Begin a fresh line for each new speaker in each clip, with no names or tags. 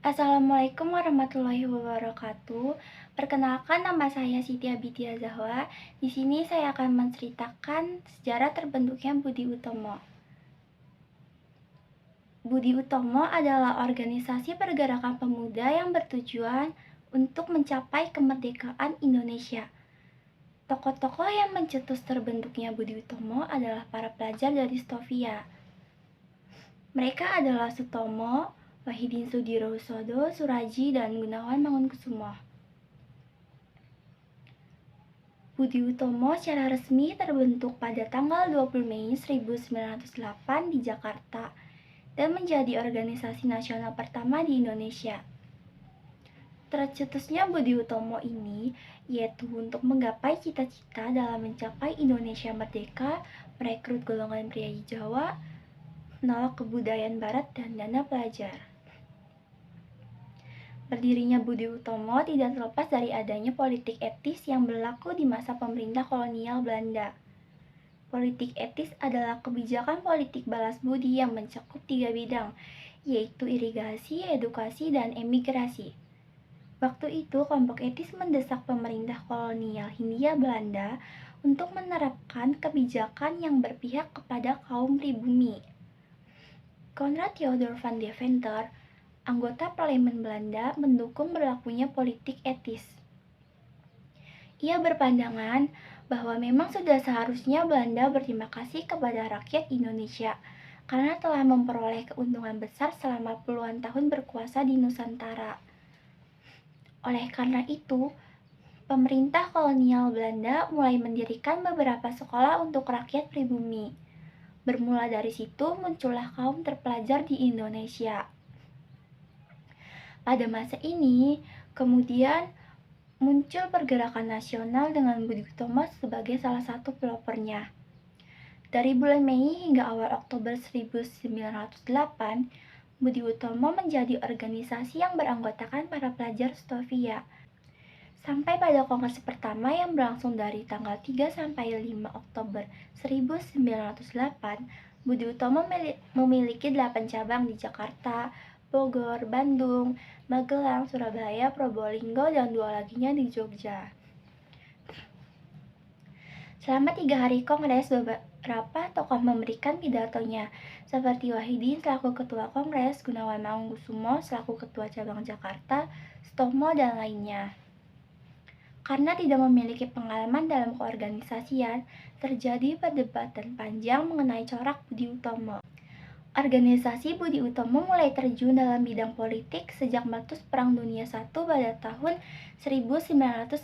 Assalamualaikum warahmatullahi wabarakatuh. Perkenalkan, nama saya Siti Abidiyah Zahwa. Di sini saya akan menceritakan sejarah terbentuknya Budi Utomo. Budi Utomo adalah organisasi pergerakan pemuda yang bertujuan untuk mencapai kemerdekaan Indonesia. Tokoh-tokoh yang mencetus terbentuknya Budi Utomo adalah para pelajar dari Stovia. Mereka adalah Sutomo, Wahidin Sudirohusodo, Suraji, dan Gunawan Mangunkusumo. Budi Utomo secara resmi terbentuk pada tanggal 20 Mei 1908 di Jakarta dan menjadi organisasi nasional pertama di Indonesia. Tercetusnya Budi Utomo ini yaitu untuk menggapai cita-cita dalam mencapai Indonesia merdeka, merekrut golongan pria Jawa, menolak kebudayaan Barat, dan dana pelajar. Berdirinya Budi Utomo tidak terlepas dari adanya politik etis yang berlaku di masa pemerintah kolonial Belanda. Politik etis adalah kebijakan politik balas budi yang mencakup 3 bidang, yaitu irigasi, edukasi, dan emigrasi. Waktu itu, kelompok etis mendesak pemerintah kolonial Hindia Belanda untuk menerapkan kebijakan yang berpihak kepada kaum pribumi. Konrad Theodor van Deventer, anggota parlemen Belanda, mendukung berlakunya politik etis. Ia berpandangan bahwa memang sudah seharusnya Belanda berterima kasih kepada rakyat Indonesia karena telah memperoleh keuntungan besar selama puluhan tahun berkuasa di Nusantara. Oleh karena itu, pemerintah kolonial Belanda mulai mendirikan beberapa sekolah untuk rakyat pribumi. Bermula dari situ muncullah kaum terpelajar di Indonesia. Pada masa ini, kemudian muncul pergerakan nasional dengan Budi Utomo sebagai salah satu pelopornya. Dari bulan Mei hingga awal Oktober 1908, Budi Utomo menjadi organisasi yang beranggotakan para pelajar Stovia. Sampai pada kongres pertama yang berlangsung dari tanggal 3 sampai 5 Oktober 1908, Budi Utomo memiliki 8 cabang di Jakarta, Bogor, Bandung, Magelang, Surabaya, Probolinggo, dan 2 laginya di Jogja. Selama 3 hari kongres, beberapa tokoh memberikan pidatonya, seperti Wahidin selaku ketua kongres, Gunawan Mangunkusumo selaku ketua cabang Jakarta, Sutomo, dan lainnya. Karena tidak memiliki pengalaman dalam keorganisasian, terjadi perdebatan panjang mengenai corak Budi Utomo. Organisasi Budi Utomo mulai terjun dalam bidang politik sejak meletus Perang Dunia I pada tahun 1914.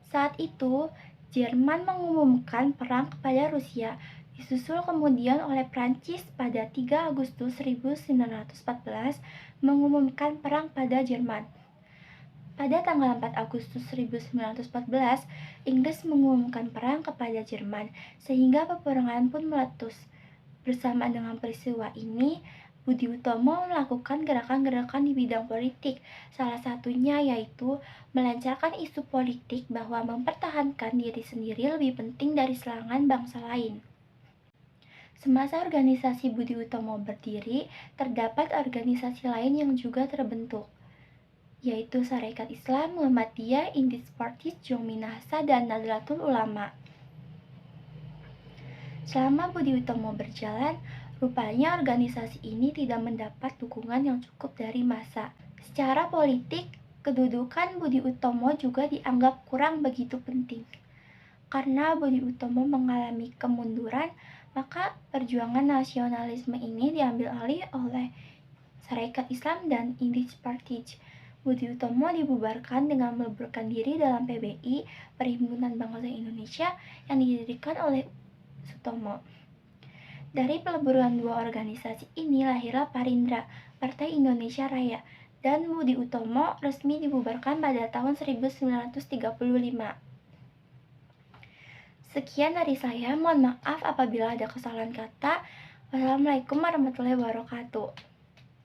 Saat itu, Jerman mengumumkan perang kepada Rusia, disusul kemudian oleh Prancis pada 3 Agustus 1914 mengumumkan perang pada Jerman. Pada tanggal 4 Agustus 1914, Inggris mengumumkan perang kepada Jerman, sehingga peperangan pun meletus. Bersamaan dengan peristiwa ini, Budi Utomo melakukan gerakan-gerakan di bidang politik, salah satunya yaitu melancarkan isu politik bahwa mempertahankan diri sendiri lebih penting dari serangan bangsa lain. Semasa organisasi Budi Utomo berdiri, terdapat organisasi lain yang juga terbentuk, yaitu Sarekat Islam, Muhammadiyah, Indis Partis, Jong Minahasa, dan Nahdlatul Ulama. Selama Budi Utomo berjalan, rupanya organisasi ini tidak mendapat dukungan yang cukup dari massa. Secara politik, kedudukan Budi Utomo juga dianggap kurang begitu penting. Karena Budi Utomo mengalami kemunduran, maka perjuangan nasionalisme ini diambil alih oleh Sarekat Islam dan Indis Partis. Budi Utomo dibubarkan dengan meleburkan diri dalam PBI, Perhimpunan Bangsa Indonesia, yang didirikan oleh Sutomo. Dari peleburan dua organisasi ini lahirlah Parindra, Partai Indonesia Raya, dan Budi Utomo resmi dibubarkan pada tahun 1935. Sekian dari saya, mohon maaf apabila ada kesalahan kata. Wassalamualaikum warahmatullahi wabarakatuh.